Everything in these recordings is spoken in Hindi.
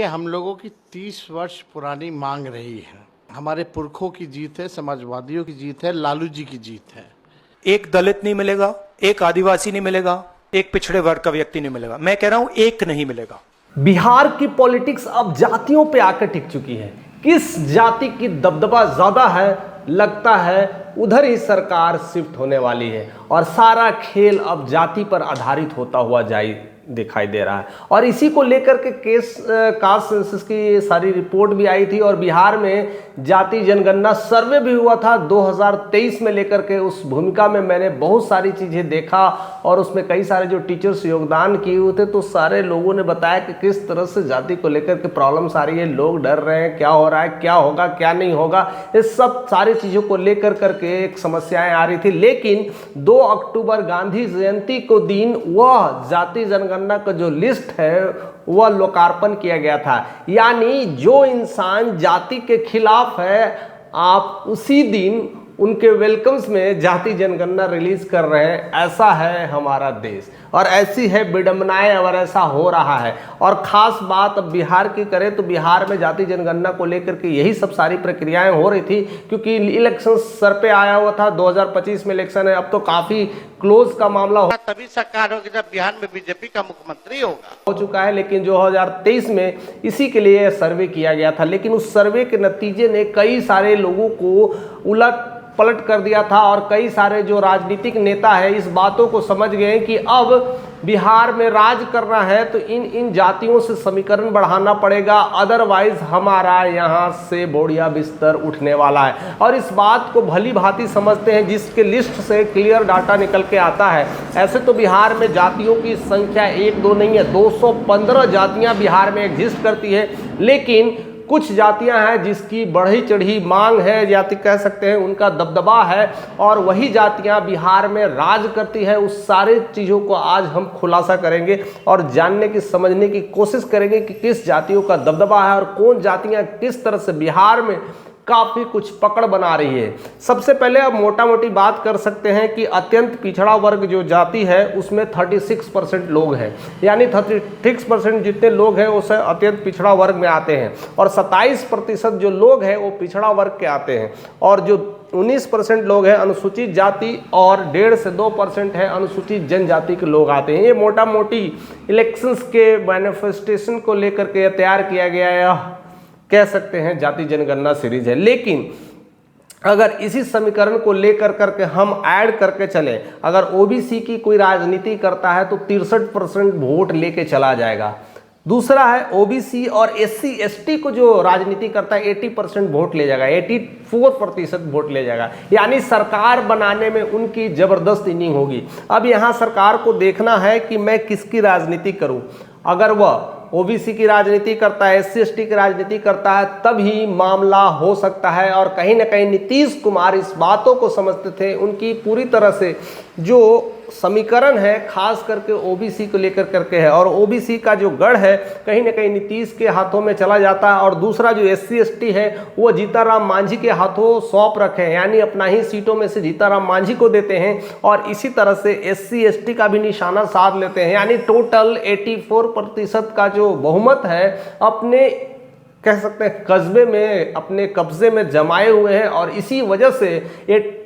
ये हम लोगों की 30 वर्ष पुरानी मांग रही है। हमारे पुरखों की जीत है, समाजवादियों की जीत है, लालू जी की जीत है। एक दलित नहीं मिलेगा, एक आदिवासी नहीं मिलेगा, एक पिछड़े वर्ग का व्यक्ति नहीं मिलेगा। मैं कह रहा हूं एक नहीं मिलेगा। बिहार की पॉलिटिक्स अब जातियों पे आकर टिक चुकी है। किस जाति की दबदबा ज्यादा है, लगता है उधर ही सरकार शिफ्ट होने वाली है और सारा खेल अब जाति पर आधारित होता हुआ दिखाई दे रहा है। और इसी को लेकर के कास्ट सेंसस की सारी रिपोर्ट भी आई थी और बिहार में जाति जनगणना सर्वे भी हुआ था 2023 में लेकर के। उस भूमिका में मैंने बहुत सारी चीज़ें देखा और उसमें कई सारे जो टीचर्स योगदान किए हुए थे, तो सारे लोगों ने बताया कि किस तरह से जाति को लेकर के प्रॉब्लम्स आ रही है, लोग डर रहे हैं, क्या हो रहा है, क्या होगा, क्या नहीं होगा, इस सब सारी चीज़ों को लेकर करके एक समस्याएं आ रही थी। लेकिन 2 अक्टूबर गांधी जयंती को दिन वह जाति जनगणना का जो लिस्ट है वह लोकार्पण किया गया था। यानी जो इंसान जाति के खिलाफ है, आप उसी दिन उनके वेलकम्स में जाति जनगणना रिलीज कर रहे हैं। ऐसा है हमारा देश और ऐसी है विडंबनाएं और ऐसा हो रहा है। और ख़ास बात अब बिहार की करें तो बिहार में जाति जनगणना को लेकर के यही सब सारी प्रक्रियाएं हो रही थी, क्योंकि इलेक्शन सर पे आया हुआ था। 2025 में इलेक्शन है, अब तो काफ़ी क्लोज का मामला तभी सरकार होगी जब बिहार में बीजेपी का मुख्यमंत्री हो चुका है। लेकिन 2023 में इसी के लिए सर्वे किया गया था, लेकिन उस सर्वे के नतीजे ने कई सारे लोगों को उलट पलट कर दिया था और कई सारे जो राजनीतिक नेता है इस बातों को समझ गए कि अब बिहार में राज करना है तो इन जातियों से समीकरण बढ़ाना पड़ेगा, अदरवाइज हमारा यहाँ से बोड़िया बिस्तर उठने वाला है। और इस बात को भली भांति समझते हैं जिसके लिस्ट से क्लियर डाटा निकल के आता है। ऐसे तो बिहार में जातियों की संख्या 1-2 नहीं है, 215 जातियाँ बिहार में एग्जिस्ट करती है। लेकिन कुछ जातियां हैं जिसकी बढ़ी चढ़ी मांग है, जाति कह सकते हैं, उनका दबदबा है और वही जातियां बिहार में राज करती है। उस सारे चीज़ों को आज हम खुलासा करेंगे और जानने की समझने की कोशिश करेंगे कि किस जातियों का दबदबा है और कौन जातियां किस तरह से बिहार में काफ़ी कुछ पकड़ बना रही है। सबसे पहले अब मोटा मोटी बात कर सकते हैं कि अत्यंत पिछड़ा वर्ग जो जाति है उसमें 36% लोग हैं, यानी 36% जितने लोग हैं उसे अत्यंत पिछड़ा वर्ग में आते हैं और 27% जो लोग हैं वो पिछड़ा वर्ग के आते हैं और जो 19% लोग हैं अनुसूचित जाति और 1.5 से 2% है अनुसूचित जनजाति के लोग आते हैं। ये मोटा मोटी इलेक्शंस के मैनिफेस्टेशन को लेकर के तैयार किया गया है, कह सकते हैं जाति जनगणना सीरीज है। लेकिन अगर इसी समीकरण को लेकर करके हम ऐड करके चले, अगर ओबीसी की कोई राजनीति करता है तो 63% वोट लेके चला जाएगा। दूसरा है ओबीसी और एससी एसटी को जो राजनीति करता है 80% वोट ले जाएगा, 84% वोट ले जाएगा। यानी सरकार बनाने में उनकी जबरदस्त इनिंग होगी। अब यहाँ सरकार को देखना है कि मैं किसकी राजनीति करूँ। अगर वह ओबीसी की राजनीति करता है, एससी एसटी की राजनीति करता है, तभी मामला हो सकता है। और कहीं ना कहीं नीतीश कुमार इस बातों को समझते थे। उनकी पूरी तरह से जो समीकरण है खास करके ओबीसी को लेकर करके है और ओबीसी का जो गढ़ है कहीं ना कहीं नीतीश के हाथों में चला जाता है। और दूसरा जो एससी एसटी है वो जीताराम मांझी के हाथों सौंप रखे हैं, यानी अपना ही सीटों में से जीताराम मांझी को देते हैं और इसी तरह से एससी एसटी का भी निशाना साध लेते हैं। यानी टोटल 84% का जो बहुमत है अपने कह सकते हैं कस्बे में, अपने कब्जे में जमाए हुए हैं और इसी वजह से ये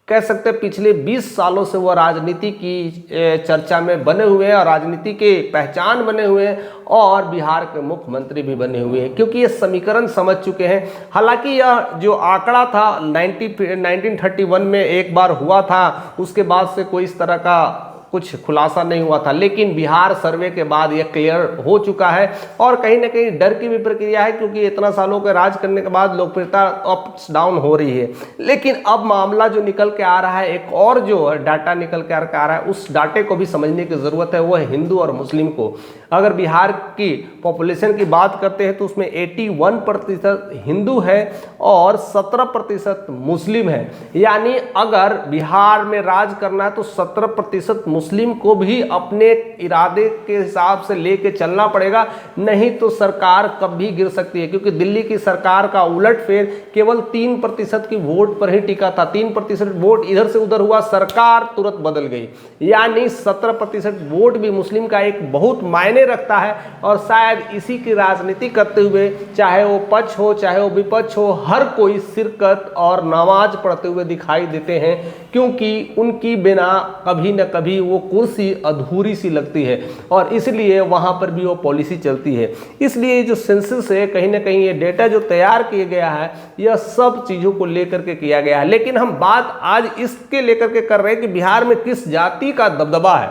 कह सकते हैं पिछले 20 सालों से वह राजनीति की चर्चा में बने हुए हैं और राजनीति के पहचान बने हुए हैं और बिहार के मुख्यमंत्री भी बने हुए हैं, क्योंकि ये समीकरण समझ चुके हैं। हालांकि यह जो आंकड़ा था 1931 में एक बार हुआ था, उसके बाद से कोई इस तरह का कुछ खुलासा नहीं हुआ था, लेकिन बिहार सर्वे के बाद यह क्लियर हो चुका है और कहीं ना कहीं डर की भी प्रक्रिया है, क्योंकि इतना सालों के राज करने के बाद लोकप्रियता अप्स डाउन हो रही है। लेकिन अब मामला जो निकल के आ रहा है, एक और जो डाटा निकल के आ रहा है, उस डाटे को भी समझने की ज़रूरत है, वो है हिंदू और मुस्लिम को। अगर बिहार की पॉपुलेशन की बात करते हैं तो उसमें 81% हिंदू है और 17% मुस्लिम है। यानी अगर बिहार में राज करना है तो 17% मुस्लिम को भी अपने इरादे के हिसाब से लेके चलना पड़ेगा, नहीं तो सरकार कभी गिर सकती है। क्योंकि दिल्ली की सरकार का उलटफेर केवल 3% की वोट पर ही टिका था। 3% वोट इधर से उधर हुआ, सरकार तुरंत बदल गई। यानी 17% वोट भी मुस्लिम का एक बहुत मायने रखता है। और शायद इसी की राजनीति करते हुए, चाहे वो पक्ष हो चाहे वो विपक्ष हो, हर कोई शिरकत और नमाज पढ़ते हुए दिखाई देते हैं, क्योंकि उनकी बिना कभी न कभी वो कुर्सी अधूरी सी लगती है और इसलिए वहाँ पर भी वो पॉलिसी चलती है। इसलिए जो सेंसस है, कहीं ना कहीं ये डेटा जो तैयार किया गया है, यह सब चीज़ों को लेकर के किया गया है। लेकिन हम बात आज इसके लेकर के कर रहे हैं कि बिहार में किस जाति का दबदबा है।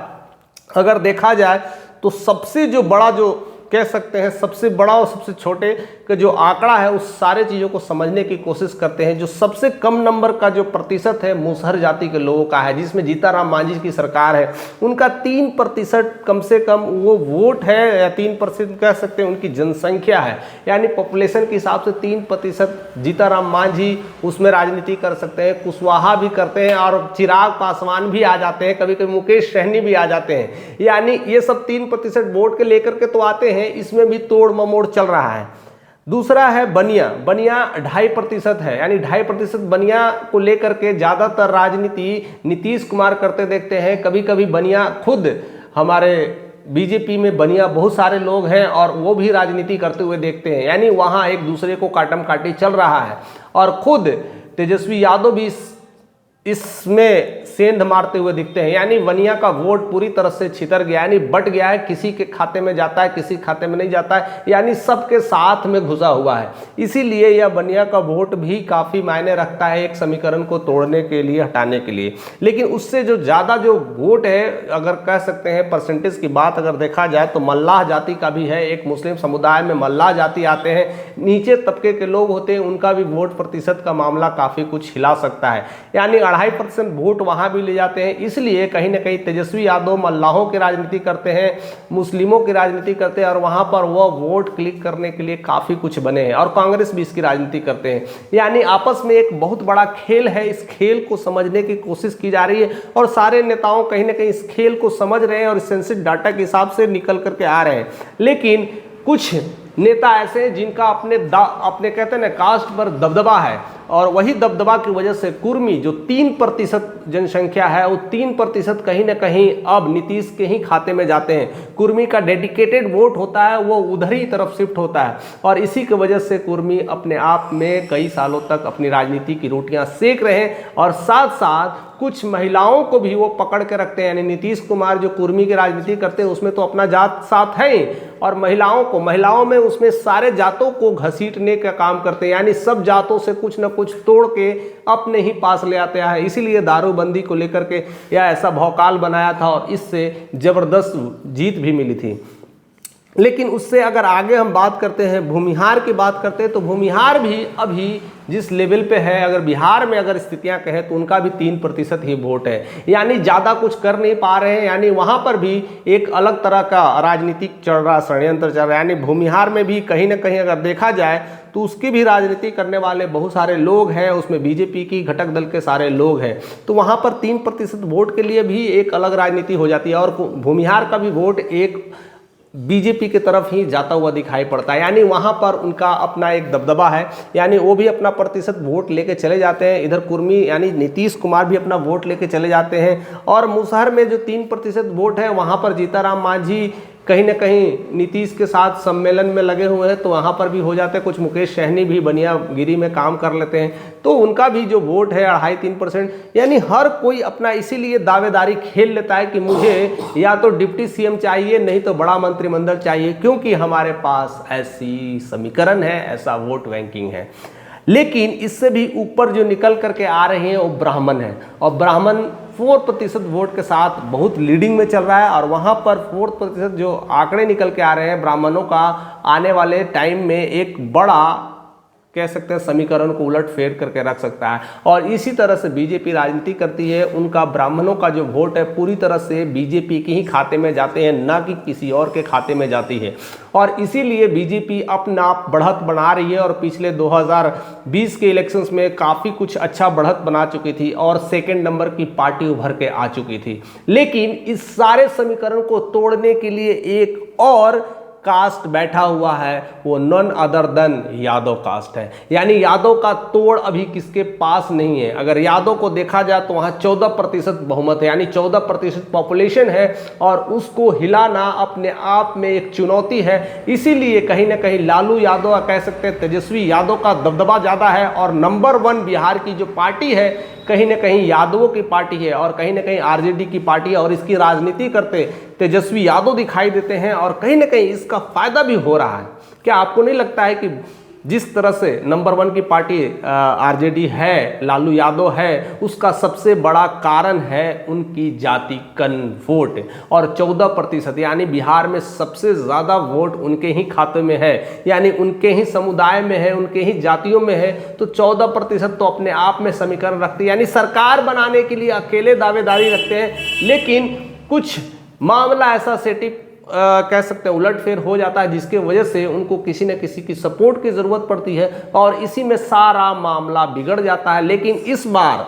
अगर देखा जाए तो सबसे जो बड़ा, जो कह सकते हैं सबसे बड़ा और सबसे छोटे का जो आंकड़ा है, उस सारे चीज़ों को समझने की कोशिश करते हैं। जो सबसे कम नंबर का जो प्रतिशत है मुसहर जाति के लोगों का है, जिसमें जीताराम मांझी की सरकार है, उनका 3% कम से कम वो वोट है, या 3% कह सकते हैं उनकी जनसंख्या है। यानी पॉपुलेशन के हिसाब से 3% जीताराम मांझी उसमें राजनीति कर सकते हैं, कुशवाहा भी करते हैं और चिराग पासवान भी आ जाते हैं, कभी कभी मुकेश सहनी भी आ जाते हैं। यानी ये सब 3% वोट के लेकर के तो आते हैं, इसमें भी तोड़ ममोड़ चल रहा है। दूसरा है बनिया। बनिया 2.5% है, यानी 2.5% बनिया को लेकर के ज़्यादातर राजनीति नीतीश कुमार करते देखते हैं। कभी कभी बनिया खुद, हमारे बीजेपी में बनिया बहुत सारे लोग हैं और वो भी राजनीति करते हुए देखते हैं। यानी वहाँ एक दूसरे को काटम काटी चल रहा है और खुद तेजस्वी यादव भी इसमें सेंध मारते हुए दिखते हैं। यानी बनिया का वोट पूरी तरह से छितर गया, यानी बट गया है, किसी के खाते में जाता है, किसी खाते में नहीं जाता है, यानी सबके साथ में घुसा हुआ है। इसीलिए यह बनिया का वोट भी काफ़ी मायने रखता है एक समीकरण को तोड़ने के लिए, हटाने के लिए। लेकिन उससे जो ज़्यादा जो वोट है, अगर कह सकते हैं परसेंटेज की बात अगर देखा जाए तो मल्लाह जाति का भी है। एक मुस्लिम समुदाय में मल्लाह जाति आते हैं, नीचे तबके के लोग होते हैं, उनका भी वोट प्रतिशत का मामला काफ़ी कुछ हिला सकता है। यानी 2.5% वोट वहाँ भी ले जाते हैं। इसलिए कहीं ना कहीं तेजस्वी यादव मल्लाहों की राजनीति करते हैं, मुस्लिमों की राजनीति करते हैं और वहाँ पर वह वोट क्लिक करने के लिए काफ़ी कुछ बने हैं। और कांग्रेस भी इसकी राजनीति करते हैं। यानी आपस में एक बहुत बड़ा खेल है। इस खेल को समझने की कोशिश की जा रही है और सारे नेताओं कहीं ना कहीं इस खेल को समझ रहे हैं और सेंसिटिव डाटा के हिसाब से निकल करके आ रहे हैं। लेकिन कुछ नेता ऐसे हैं जिनका अपने कहते हैं ना कास्ट पर दबदबा है, और वही दबदबा की वजह से कुर्मी जो 3% जनसंख्या है, वो 3% कहीं ना कहीं अब नीतीश के ही खाते में जाते हैं। कुर्मी का डेडिकेटेड वोट होता है, वो उधर ही तरफ शिफ्ट होता है और इसी की वजह से कुर्मी अपने आप में कई सालों तक अपनी राजनीति की रोटियां सेक रहे हैं। और साथ साथ कुछ महिलाओं को भी वो पकड़ के रखते हैं। यानी नीतीश कुमार जो कुर्मी की राजनीति करते हैं उसमें तो अपना जात साथ है ही, और महिलाओं में उसमें सारे जातों को घसीटने का काम करते हैं। यानी सब जातों से कुछ न कुछ तोड़ के अपने ही पास ले आते हैं। इसीलिए दारूबंदी को लेकर के यह ऐसा भौकाल बनाया था और इससे जबरदस्त जीत भी मिली थी। लेकिन उससे अगर आगे हम बात करते हैं, भूमिहार की बात करते हैं, तो भूमिहार भी अभी जिस लेवल पे है, अगर बिहार में अगर स्थितियां कहें तो उनका भी 3% ही वोट है। यानी ज़्यादा कुछ कर नहीं पा रहे हैं। यानी वहाँ पर भी एक अलग तरह का राजनीतिक चल रहा, षड्यंत्र चल रहा है। यानी भूमिहार में भी कहीं ना कहीं अगर देखा जाए तो उसकी भी राजनीति करने वाले बहुत सारे लोग हैं, उसमें बीजेपी की घटक दल के सारे लोग हैं। तो वहाँ पर 3% वोट के लिए भी एक अलग राजनीति हो जाती है और भूमिहार का भी वोट एक बीजेपी की तरफ ही जाता हुआ दिखाई पड़ता है। यानी वहाँ पर उनका अपना एक दबदबा है, यानी वो भी अपना प्रतिशत वोट लेके चले जाते हैं। इधर कुर्मी यानी नीतीश कुमार भी अपना वोट लेके चले जाते हैं। और मुसहर में जो 3% वोट है, वहाँ पर जीताराम मांझी कहीं ना कहीं नीतीश के साथ सम्मेलन में लगे हुए हैं, तो वहाँ पर भी हो जाते हैं। कुछ मुकेश सहनी भी बनियागिरी में काम कर लेते हैं, तो उनका भी जो वोट है 2.5-3%। यानी हर कोई अपना इसीलिए दावेदारी खेल लेता है कि मुझे या तो डिप्टी सीएम चाहिए, नहीं तो बड़ा मंत्रिमंडल चाहिए, क्योंकि हमारे पास ऐसी समीकरण है, ऐसा वोट बैंकिंग है। लेकिन इससे भी ऊपर जो निकल करके आ रहे हैं वो ब्राह्मण हैं, और ब्राह्मण 4% वोट के साथ बहुत लीडिंग में चल रहा है। और वहाँ पर 4% जो आंकड़े निकल के आ रहे हैं ब्राह्मणों का, आने वाले टाइम में एक बड़ा कह सकते हैं समीकरण को उलट फेर करके रख सकता है। और इसी तरह से बीजेपी राजनीति करती है, उनका ब्राह्मणों का जो वोट है पूरी तरह से बीजेपी के ही खाते में जाते हैं, ना कि किसी और के खाते में जाती है। और इसीलिए बीजेपी अपना बढ़त बना रही है और पिछले 2020 के इलेक्शंस में काफ़ी कुछ अच्छा बढ़त बना चुकी थी और सेकेंड नंबर की पार्टी उभर के आ चुकी थी। लेकिन इस सारे समीकरण को तोड़ने के लिए एक और कास्ट बैठा हुआ है, वो none other than Yadav caste है। यानी यादव का तोड़ अभी किसके पास नहीं है। अगर यादव को देखा जाए तो वहाँ 14% बहुमत है, यानी 14% पॉपुलेशन है और उसको हिलाना अपने आप में एक चुनौती है। इसीलिए कहीं ना कहीं लालू यादव, कह सकते हैं तेजस्वी यादव का दबदबा ज़्यादा है और नंबर 1 बिहार की जो पार्टी है कहीं ना कहीं यादवों की पार्टी है और कहीं ना कहीं आरजेडी की पार्टी है और इसकी राजनीति करते तेजस्वी यादव दिखाई देते हैं और कहीं ना कहीं इसका फायदा भी हो रहा है। क्या आपको नहीं लगता है कि जिस तरह से नंबर 1 की पार्टी आरजेडी है, लालू यादव है, उसका सबसे बड़ा कारण है उनकी जाति कन वोट और 14% यानी बिहार में सबसे ज़्यादा वोट उनके ही खाते में है, यानी उनके ही समुदाय में है, उनके ही जातियों में है। तो 14% तो अपने आप में समीकरण रखते हैं, यानी सरकार बनाने के लिए अकेले दावेदारी रखते हैं। लेकिन कुछ मामला ऐसा सेटिंग कह सकते हैं उलटफेर हो जाता है जिसके वजह से उनको किसी न किसी की सपोर्ट की ज़रूरत पड़ती है और इसी में सारा मामला बिगड़ जाता है। लेकिन इस बार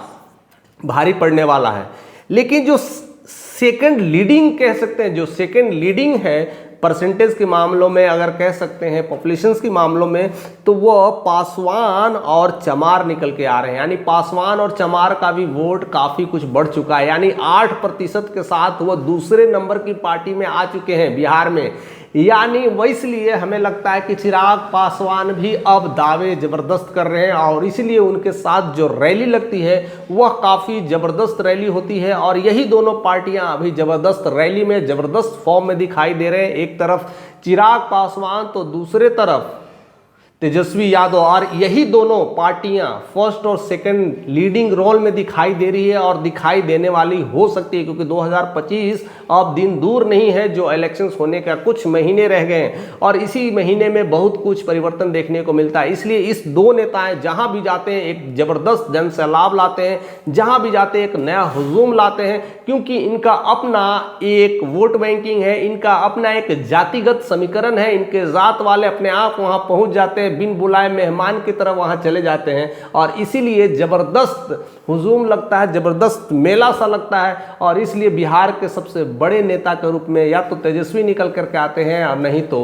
भारी पड़ने वाला है। लेकिन जो सेकंड लीडिंग कह सकते हैं, जो सेकंड लीडिंग है परसेंटेज के मामलों में, अगर कह सकते हैं पॉपुलेशंस के मामलों में, तो वो पासवान और चमार निकल के आ रहे हैं। यानी पासवान और चमार का भी वोट काफ़ी कुछ बढ़ चुका है, यानी 8% के साथ वो दूसरे नंबर की पार्टी में आ चुके हैं बिहार में। यानी वो इसलिए हमें लगता है कि चिराग पासवान भी अब दावे ज़बरदस्त कर रहे हैं और इसलिए उनके साथ जो रैली लगती है वह काफ़ी ज़बरदस्त रैली होती है और यही दोनों पार्टियां अभी ज़बरदस्त रैली में ज़बरदस्त फॉर्म में दिखाई दे रहे हैं। एक तरफ चिराग पासवान तो दूसरे तरफ तेजस्वी यादव, और यही दोनों पार्टियां फर्स्ट और सेकंड लीडिंग रोल में दिखाई दे रही है और दिखाई देने वाली हो सकती है, क्योंकि 2025 अब दिन दूर नहीं है, जो इलेक्शंस होने का कुछ महीने रह गए हैं और इसी महीने में बहुत कुछ परिवर्तन देखने को मिलता है। इसलिए इस दो नेताएं जहां भी जाते हैं एक जबरदस्त जन सैलाब लाते हैं, जहां भी जाते हैं एक नया हुजूम लाते हैं, क्योंकि इनका अपना एक वोट बैंकिंग है, इनका अपना एक जातिगत समीकरण है। इनके जात वाले अपने आप वहां पहुंच जाते हैं, बिन बुलाए मेहमान की तरह वहां चले जाते हैं और इसीलिए जबरदस्त हुजूम लगता है, जबरदस्त मेला सा लगता है। और इसलिए बिहार के सबसे बड़े नेता के रूप में या तो तेजस्वी निकल करके आते हैं और नहीं तो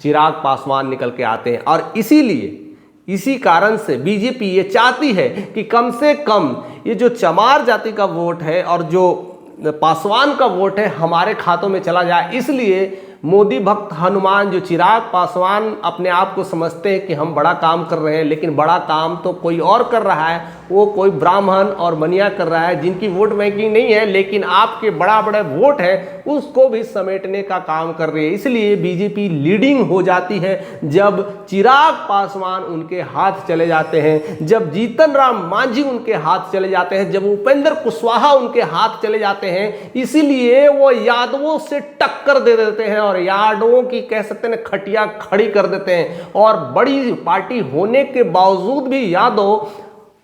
चिराग पासवान निकल के आते हैं। और इसीलिए इसी कारण से बीजेपी ये चाहती है कि कम से कम ये जो चमार जाति का वोट है और जो पासवान का वोट है हमारे खातों में चला जाए। इसलिए मोदी भक्त हनुमान जो चिराग पासवान अपने आप को समझते हैं कि हम बड़ा काम कर रहे हैं, लेकिन बड़ा काम तो कोई और कर रहा है, वो कोई ब्राह्मण और बनिया कर रहा है जिनकी वोट बैंकिंग नहीं है, लेकिन आपके बड़ा बड़ा वोट है उसको भी समेटने का काम कर रही है। इसलिए बीजेपी लीडिंग हो जाती है जब चिराग पासवान उनके हाथ चले जाते हैं, जब जीतन राम मांझी उनके हाथ चले जाते हैं, जब उपेंद्र कुशवाहा उनके हाथ चले जाते हैं। इसीलिए वो यादवों से टक्कर दे देते हैं और यादवों की कह सकते हैं खटिया खड़ी कर देते हैं और बड़ी पार्टी होने के बावजूद भी यादव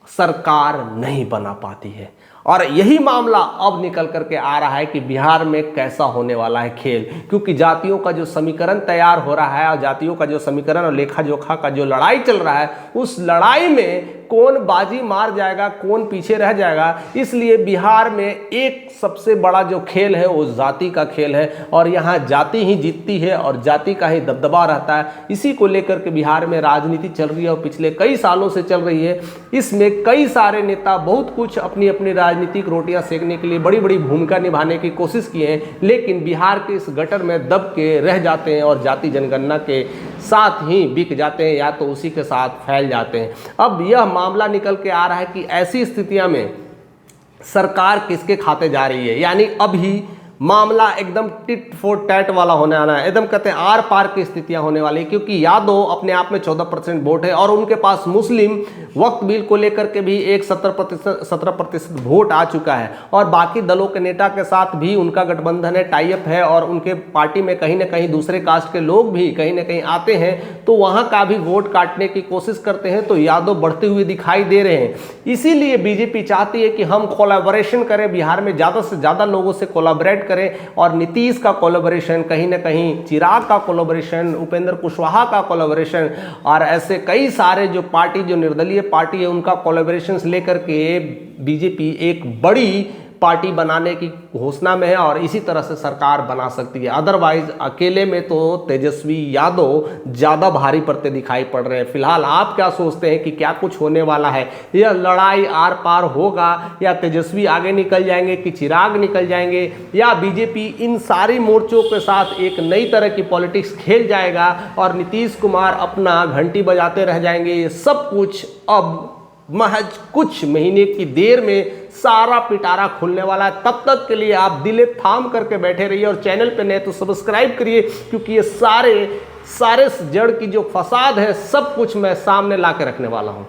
सरकार नहीं बना पाती है। और यही मामला अब निकल करके आ रहा है कि बिहार में कैसा होने वाला है खेल, क्योंकि जातियों का जो समीकरण तैयार हो रहा है और जातियों का जो समीकरण और लेखा जोखा का जो लड़ाई चल रहा है, उस लड़ाई में कौन बाजी मार जाएगा, कौन पीछे रह जाएगा। इसलिए बिहार में एक सबसे बड़ा जो खेल है वो जाति का खेल है और यहाँ जाति ही जीतती है और जाति का ही दबदबा रहता है। इसी को लेकर के बिहार में राजनीति चल रही है और पिछले कई सालों से चल रही है। इसमें कई सारे नेता बहुत कुछ अपनी अपनी राजनीतिक रोटियां सेकने के लिए बड़ी बड़ी भूमिका निभाने की कोशिश किए हैं, लेकिन बिहार के इस गटर में दब के रह जाते हैं और जाति जनगणना के साथ ही बिक जाते हैं या तो उसी के साथ फैल जाते हैं। अब यह मामला निकल के आ रहा है कि ऐसी स्थितियां में सरकार किसके खाते जा रही है। यानी अभी मामला एकदम टिट फॉर टैट वाला होने वाला है, एकदम कहते हैं आर पार की स्थितियां होने वाली, क्योंकि यादव अपने आप में 14% वोट है और उनके पास मुस्लिम वक्त बिल को लेकर के भी एक 17% वोट आ चुका है और बाकी दलों के नेता के साथ भी उनका गठबंधन है, टाई अप है और उनके पार्टी में कहीं ना कहीं दूसरे कास्ट के लोग भी कहीं ना कहीं आते हैं तो वहां का भी वोट काटने की कोशिश करते हैं, तो यादव बढ़ते हुए दिखाई दे रहे हैं। इसीलिए बीजेपी चाहती है कि हम कोलैबोरेशन करें, बिहार में ज़्यादा से ज़्यादा लोगों से कोलैबोरेट करें और नीतीश का कोलैबोरेशन, कहीं ना कहीं चिराग का कोलैबोरेशन, उपेंद्र कुशवाहा का कोलैबोरेशन और ऐसे कई सारे जो पार्टी, जो निर्दलीय पार्टी है, उनका कोलैबोरेशन लेकर के बीजेपी एक बड़ी पार्टी बनाने की घोषणा में है और इसी तरह से सरकार बना सकती है। अदरवाइज अकेले में तो तेजस्वी यादव ज़्यादा भारी पड़ते दिखाई पड़ रहे हैं। फिलहाल आप क्या सोचते हैं कि क्या कुछ होने वाला है? यह लड़ाई आर पार होगा या तेजस्वी आगे निकल जाएंगे कि चिराग निकल जाएंगे या बीजेपी इन सारी मोर्चों के साथ एक नई तरह की पॉलिटिक्स खेल जाएगा और नीतीश कुमार अपना घंटी बजाते रह जाएंगे? ये सब कुछ अब महज कुछ महीने की देर में सारा पिटारा खुलने वाला है। तब तक के लिए आप दिले थाम करके बैठे रहिए और चैनल पे नए तो सब्सक्राइब करिए, क्योंकि ये सारे जड़ की जो फसाद है सब कुछ मैं सामने ला के रखने वाला हूं।